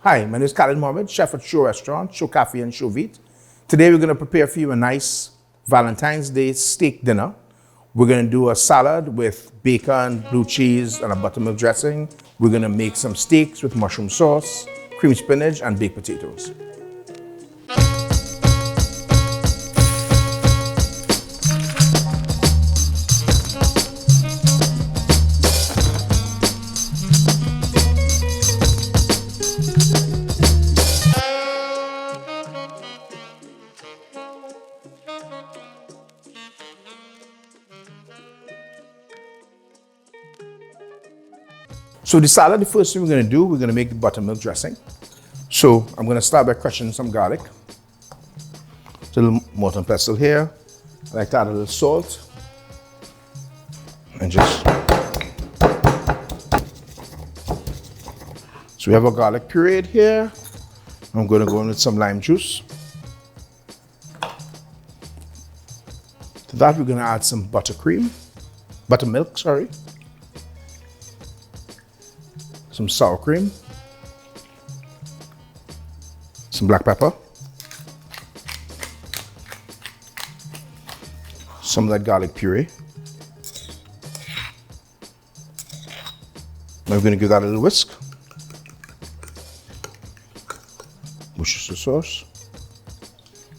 Hi, my name is Khalid Mohammed, chef at Show Restaurant, Show Cafe and Show Vite. Today we're going to prepare for you a nice Valentine's Day steak dinner. We're going to do a salad with bacon, blue cheese, and a buttermilk dressing. We're going to make some steaks with mushroom sauce, cream spinach, and baked potatoes. So the salad, the first thing we're going to do, we're going to make the buttermilk dressing. So I'm going to start by crushing some garlic. A little mortar and pestle here. I like to add a little salt. And just... So we have our garlic pureed here. I'm going to go in with some lime juice. To that we're going to add some buttermilk, sorry. Some sour cream, some black pepper, some of that garlic puree. Now we're going to give that a little whisk. Worcestershire sauce,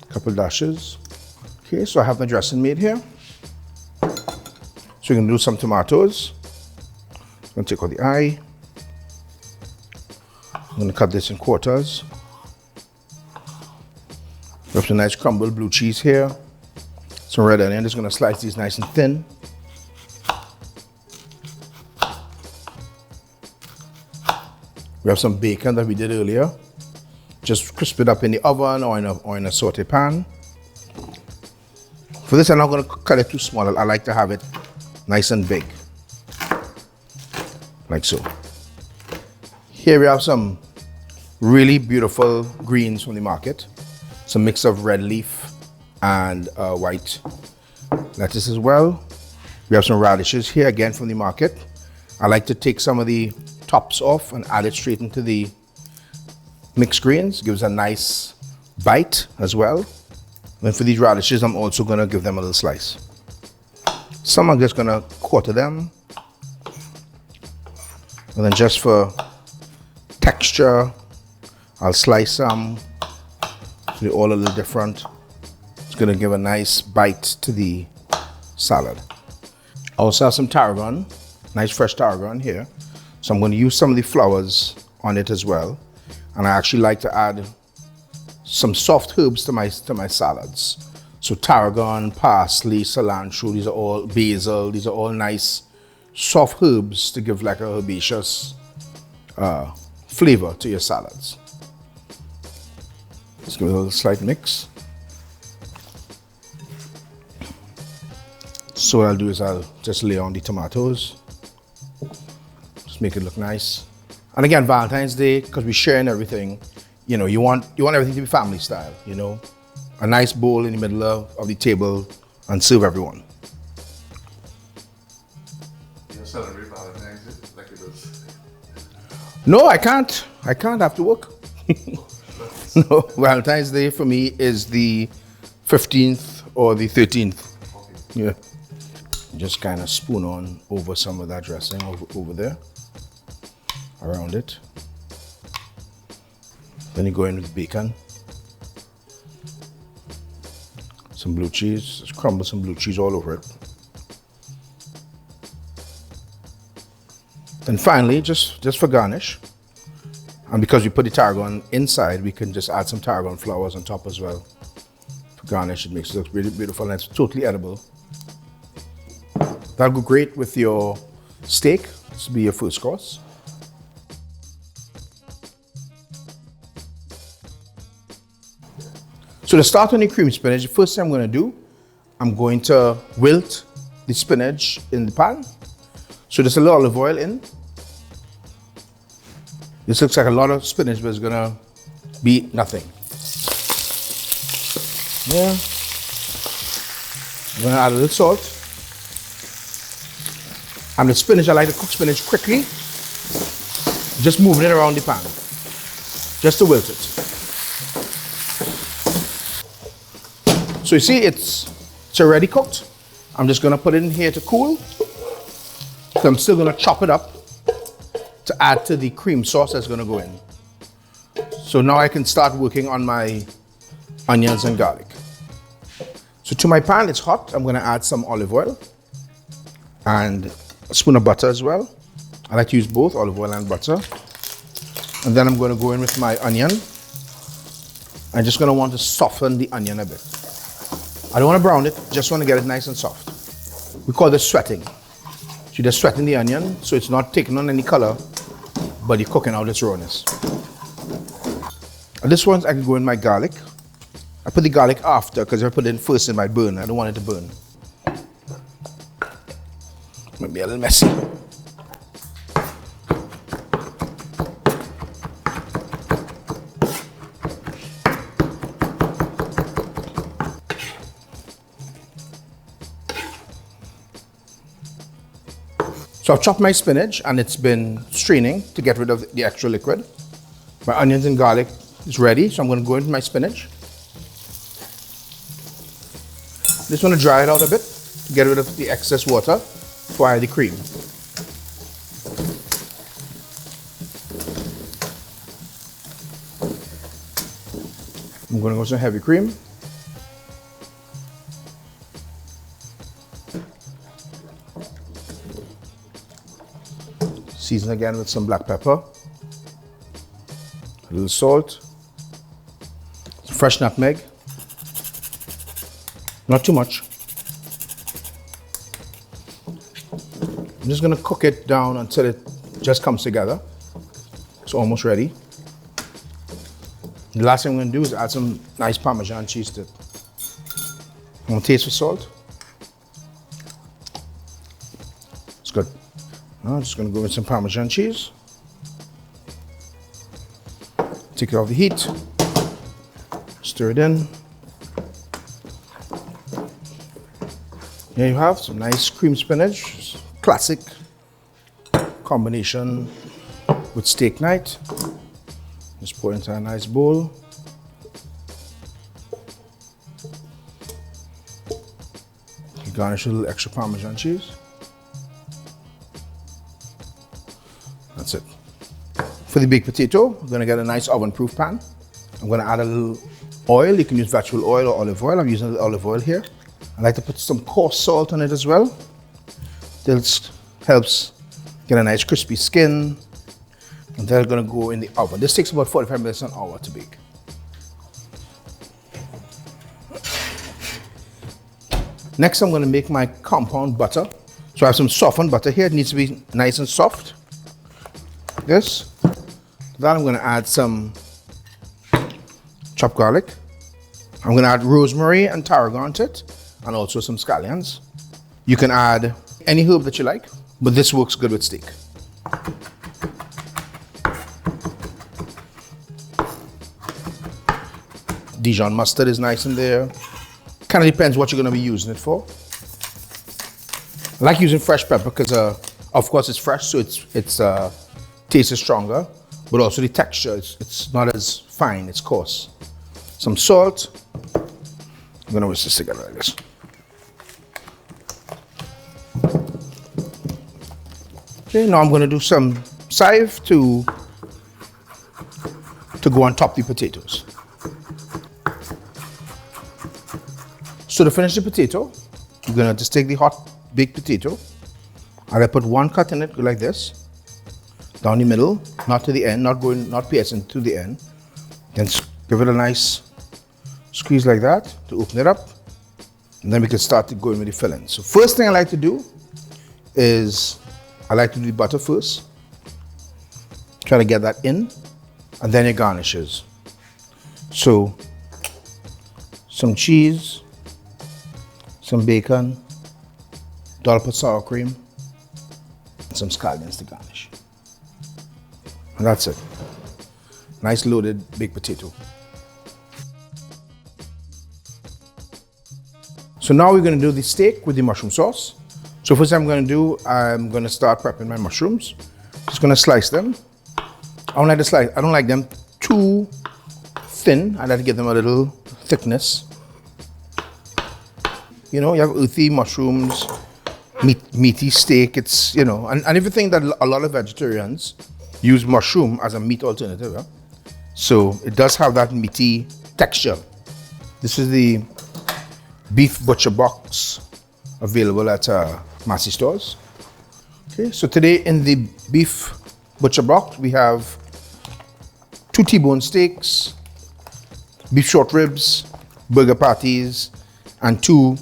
a couple dashes. Okay, so I have my dressing made here. So we're going to do some tomatoes. I'm going to take out the eye. I'm going to cut this in quarters. We have some nice crumbled blue cheese here. Some red onion. Just going to slice these nice and thin. We have some bacon that we did earlier. Just crisp it up in the oven or in a saute pan. For this, I'm not going to cut it too small. I like to have it nice and big. Like so. Here we have some really beautiful greens from the market. Some mix of red leaf and white lettuce as well. We have some radishes here, again from the market. I like to take some of the tops off and add it straight into the mixed greens. Gives a nice bite as well. And for these radishes, I'm also gonna give them a little slice. Some I'm just gonna quarter them. And then just for texture, I'll slice some. They're all a little different. It's gonna give a nice bite to the salad. I also have some tarragon, nice fresh tarragon here. So I'm gonna use some of the flowers on it as well. And I actually like to add some soft herbs to my salads. So tarragon, parsley, cilantro, these are all basil, these are all nice soft herbs to give like a herbaceous flavor to your salads. Let's give it a little slight mix. So what I'll do is I'll just lay on the tomatoes. Just make it look nice. And again, Valentine's Day, because we're sharing everything, you know, you want everything to be family style, you know. A nice bowl in the middle of the table and serve everyone. You don't celebrate Valentine's Day like it does? No, I can't. I can't have to work. No, Valentine's Day for me is the 15th or the 13th. Okay. Yeah. Just kind of spoon on over some of that dressing over there, around it. Then you go in with bacon. Some blue cheese. Just crumble some blue cheese all over it. And finally, just for garnish, and because we put the tarragon inside, we can just add some tarragon flowers on top as well. For garnish, it makes it look really beautiful and it's totally edible. That'll go great with your steak. This will be your first course. So to start on the cream spinach, the first thing I'm going to do, I'm going to wilt the spinach in the pan. So there's a little olive oil in. This looks like a lot of spinach, but it's gonna be nothing. Yeah. I'm gonna add a little salt. And the spinach, I like to cook spinach quickly. Just moving it around the pan. just to wilt it. So you see, it's already cooked. I'm just gonna put it in here to cool. So I'm still gonna chop it up to add to the cream sauce that's gonna go in. So now I can start working on my onions and garlic. So to my pan, it's hot. I'm gonna add some olive oil and a spoon of butter as well. I like to use both olive oil and butter. And then I'm gonna go in with my onion. I'm just gonna want to soften the onion a bit. I don't wanna brown it, just wanna get it nice and soft. We call this sweating. So you're just sweating the onion, so it's not taking on any color, but you're cooking out its rawness. At this one, I can go in my garlic. I put the garlic after, because if I put it in first, it might burn. I don't want it to burn. Might be a little messy. So I've chopped my spinach and it's been straining to get rid of the extra liquid. My onions and garlic is ready, so I'm going to go into my spinach. Just want to dry it out a bit to get rid of the excess water before I add the cream. I'm going to go with some heavy cream. Season again with some black pepper, a little salt, some fresh nutmeg, not too much. I'm just gonna cook it down until it just comes together. It's almost ready. The last thing I'm gonna do is add some nice Parmesan cheese to it. I'm gonna taste for salt. It's good. Now I'm just going to go with some Parmesan cheese. Take it off the heat. Stir it in. Here you have some nice cream spinach. Classic combination with steak night. Just pour it into a nice bowl. You garnish with a little extra Parmesan cheese. That's it. For the baked potato, we're gonna get a nice oven-proof pan. I'm gonna add a little oil. You can use vegetable oil or olive oil. I'm using olive oil here. I like to put some coarse salt on it as well. This helps get a nice crispy skin. And they're gonna go in the oven. This takes about 45 minutes to an hour to bake. Next, I'm gonna make my compound butter. So I have some softened butter here. It needs to be nice and soft. This. Then I'm going to add some chopped garlic. I'm going to add rosemary and tarragon to it, and also some scallions. You can add any herb that you like, but this works good with steak. Dijon mustard is nice in there. Kind of depends what you're going to be using it for. I like using fresh pepper because, of course, it's fresh, so it's taste is stronger, but also the texture, it's not as fine, it's coarse. Some salt. I'm gonna whisk this together like this. Okay, now I'm gonna do some chive to go on top of the potatoes. So to finish the potato, I'm gonna just take the hot baked potato, and I put one cut in it, go like this. Down the middle, not to the end, not piercing to the end. Then give it a nice squeeze like that to open it up. And then we can start to go in with the filling. So first thing I like to do is, I like to do the butter first. Try to get that in, and then your garnishes. So, some cheese, some bacon, dollop of sour cream, and some scallions to garnish. And that's it. Nice loaded baked potato. So now we're going to do the steak with the mushroom sauce. So first I'm going to start prepping my mushrooms. Just going to slice them. I don't like them too too thin. I like to give them a little thickness. You know, you have earthy mushrooms, meaty steak. It's, you know, and everything that a lot of vegetarians use mushroom as a meat alternative. Yeah? So it does have that meaty texture. This is the beef butcher box available at Massy Stores. Okay, so today in the beef butcher box we have 2 T-bone steaks, beef short ribs, burger patties, and 2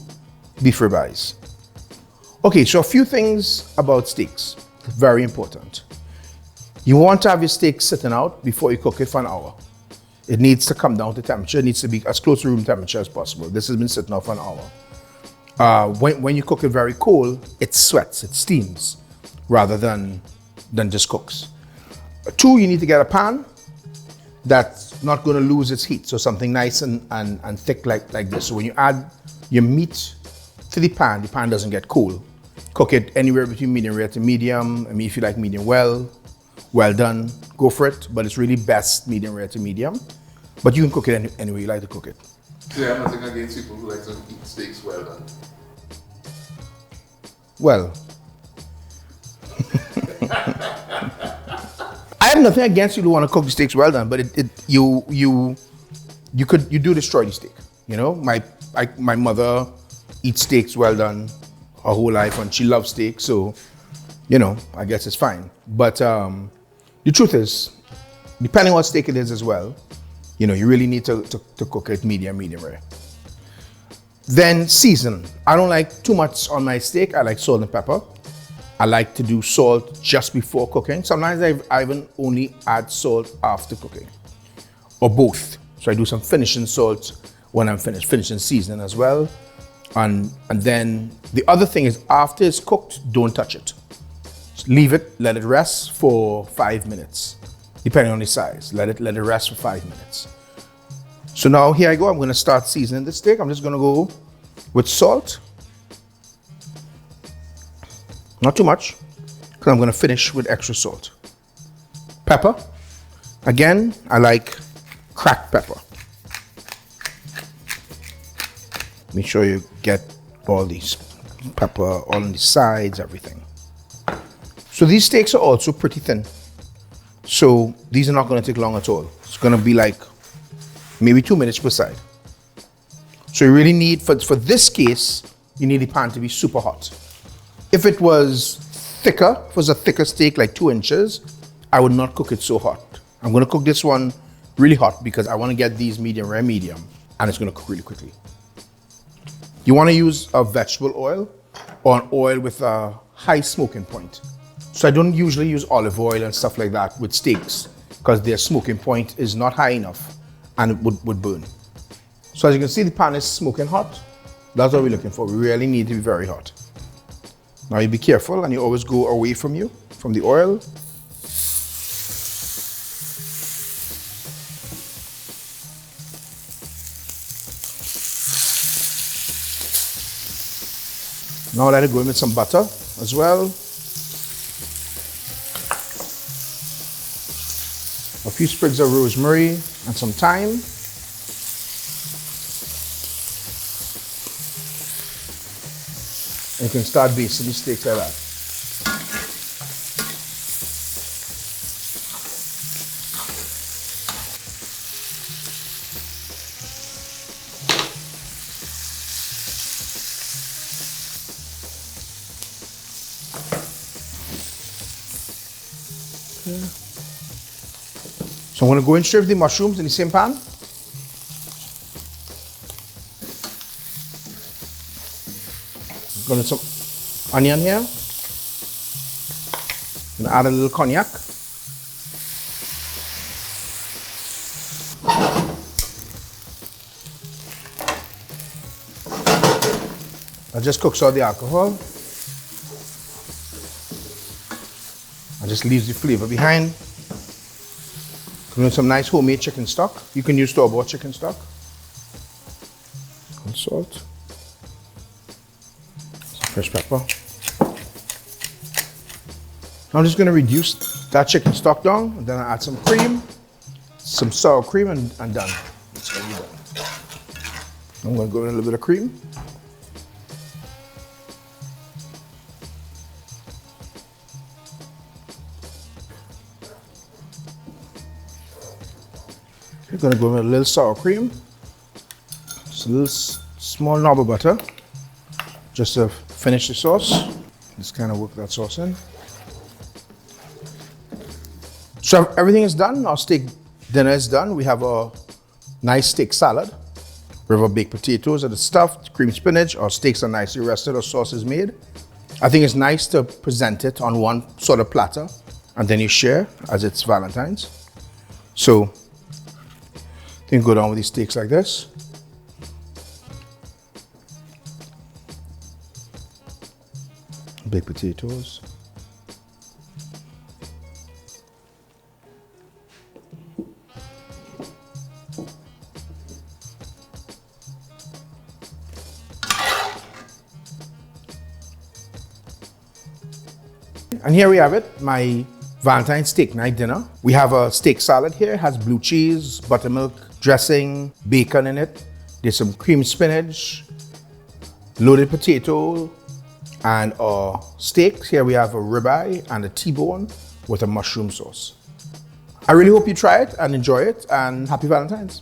beef ribeyes. Okay, so a few things about steaks, very important. You want to have your steak sitting out before you cook it for an hour. It needs to come down to temperature. It needs to be as close to room temperature as possible. This has been sitting out for an hour. When you cook it very cold, it sweats, it steams, rather than just cooks. 2, you need to get a pan that's not going to lose its heat. So something nice and thick like this. So when you add your meat to the pan doesn't get cold. Cook it anywhere between medium rare to medium. I mean, if you like medium well done, go for it. But it's really best medium rare to medium. But you can cook it any way you like to cook it. So you have nothing against people who like to eat steaks well done? Well, I have nothing against you who want to cook the steaks well done, but you do destroy the steak. You know, my mother eats steaks well done her whole life, and she loves steak, so you know, I guess it's fine. But the truth is, depending on what steak it is as well, you know, you really need to cook it medium rare. Then season. I don't like too much on my steak. I like salt and pepper. I like to do salt just before cooking. Sometimes I even only add salt after cooking, or both. So I do some finishing salt when I'm finished, finishing seasoning as well. And then the other thing is, after it's cooked, don't touch it. Just leave it, let it rest for 5 minutes, depending on the size. Let it rest for 5 minutes. So now here I go. I'm going to start seasoning the steak. I'm just going to go with salt. Not too much, because I'm going to finish with extra salt. Pepper. Again, I like cracked pepper. Make sure you get all these pepper all on the sides, everything. So these steaks are also pretty thin. So these are not going to take long at all. It's going to be like maybe 2 minutes per side. So you really need, for this case, you need the pan to be super hot. If it was thicker, if it was a thicker steak, like 2 inches, I would not cook it so hot. I'm going to cook this one really hot because I want to get these medium rare medium, and it's going to cook really quickly. You want to use a vegetable oil or an oil with a high smoking point. So I don't usually use olive oil and stuff like that with steaks because their smoking point is not high enough and it would burn. So as you can see, the pan is smoking hot. That's what we're looking for. We really need to be very hot. Now you be careful, and you always go away from the oil. Now let it go in with some butter as well. A few sprigs of rosemary and some thyme. And you can start basting the steaks like that. Okay. So I'm going to go and serve the mushrooms in the same pan. Got some onion here. I'm gonna add a little cognac. I just cooks out the alcohol. I just leaves the flavor behind. Doing some nice homemade chicken stock. You can use store-bought chicken stock. And salt. Fresh pepper. I'm just going to reduce that chicken stock down, and then I add some cream, some sour cream and done. It's gonna be done. I'm gonna go with a little bit of cream. We're gonna go with a little sour cream. Just a little small knob of butter, just to finish the sauce. Just kind of work that sauce in. So everything is done. Our steak dinner is done. We have a nice steak salad. We have our baked potatoes that are stuffed, cream spinach. Our steaks are nicely rested. Our sauce is made. I think it's nice to present it on one sort of platter, and then you share as it's Valentine's. So you can go down with these steaks like this. Baked potatoes. And here we have it, my Valentine's steak night dinner. We have a steak salad here. It has blue cheese, buttermilk, dressing, bacon in it. There's some cream spinach, loaded potato, and our steaks. Here we have a ribeye and a T-bone with a mushroom sauce. I really hope you try it and enjoy it, and happy Valentine's.